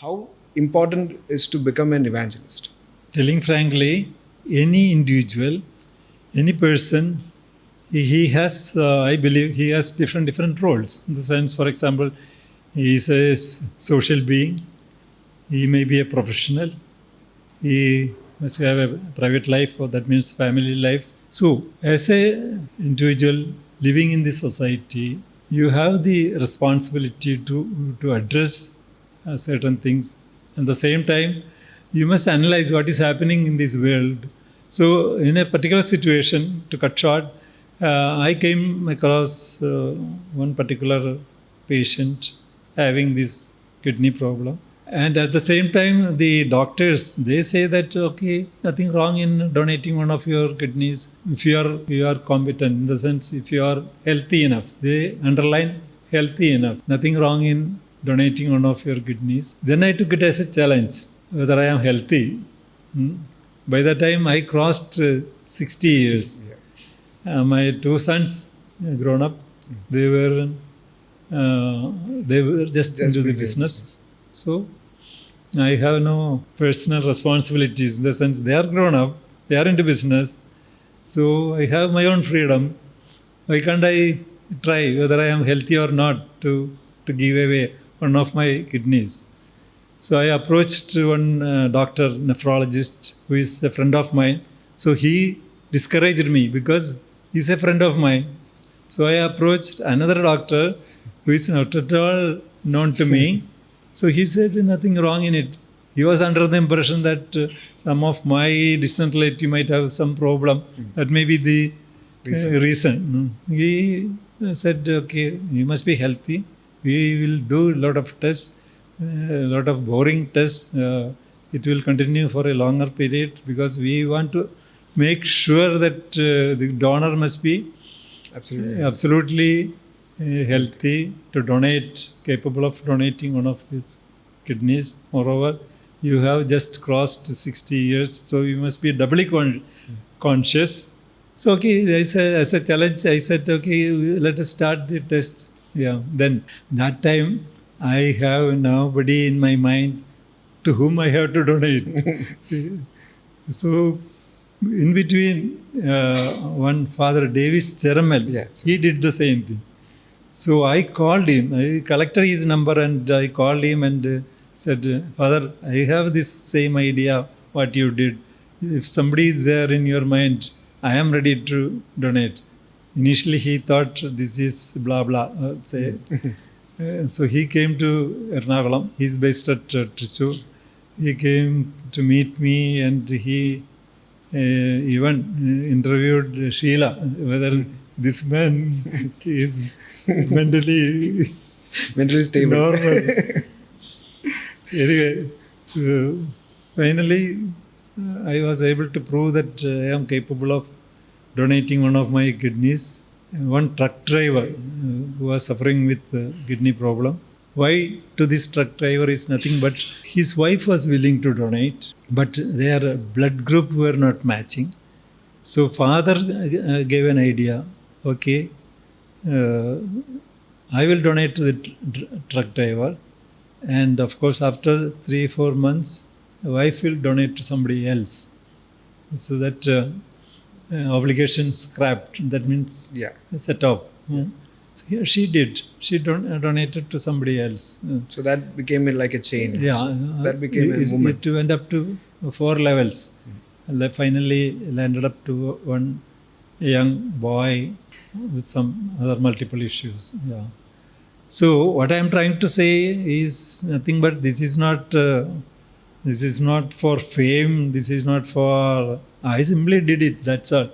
How important is to become an evangelist? Telling frankly, any individual, any person, he has, I believe, he has different roles. In the sense, for example, he is a social being. He may be a professional. He must have a private life, or that means family life. So, as a individual living in this society, you have the responsibility to address certain things. At the same time, you must analyze what is happening in this world. So, in a particular situation, to cut short, I came across one particular patient having this kidney problem. And at the same time, the doctors, they say that, okay, nothing wrong in donating one of your kidneys if you are competent, in the sense if you are healthy enough. They underline healthy enough. Nothing wrong in donating one of your kidneys. Then I took it as a challenge, whether I am healthy. By the time I crossed 60 years, my two sons grown up, they were just into the business. So I have no personal responsibilities, in the sense they are grown up, they are into business. So I have my own freedom. Why can't I try whether I am healthy or not to give away one of my kidneys? So I approached one doctor, nephrologist, who is a friend of mine. So he discouraged me because he's a friend of mine. So I approached another doctor who is not at all known to me. So he said nothing wrong in it. He was under the impression that some of my distant relative might have some problem. That may be the reason. He said, okay, you must be healthy. We will do a lot of tests, a lot of boring tests. It will continue for a longer period because we want to make sure that the donor must be absolutely healthy to donate, capable of donating one of his kidneys. Moreover, you have just crossed 60 years, so you must be doubly conscious. So, okay, as a challenge, I said, okay, let us start the test. Yeah. Then that time, I have nobody in my mind to whom I have to donate. So, in between, one Father Davis Cheramel, he did the same thing. So I called him, I collected his number and I called him and said, Father, I have this same idea what you did. If somebody is there in your mind, I am ready to donate. Initially he thought this is blah blah, say. So he came to Ernakulam. He is based at Trichy. He came to meet me and he even interviewed Sheila, whether this man is mentally stable. Normal. Anyway, finally, I was able to prove that I am capable of donating one of my kidneys. One truck driver who was suffering with kidney problem. Why to this truck driver is nothing but his wife was willing to donate, but their blood group were not matching. So father gave an idea, okay, I will donate to the truck driver, and of course after 3-4 months, wife will donate to somebody else. So that obligation scrapped. That means set off. So here she did. She donated to somebody else. So that became like a chain. Yeah, that became a movement. It went up to 4 levels. Finally landed up to one young boy with some other multiple issues. Yeah. So what I am trying to say is nothing but this is not for fame. This is not for. I simply did it. That's all.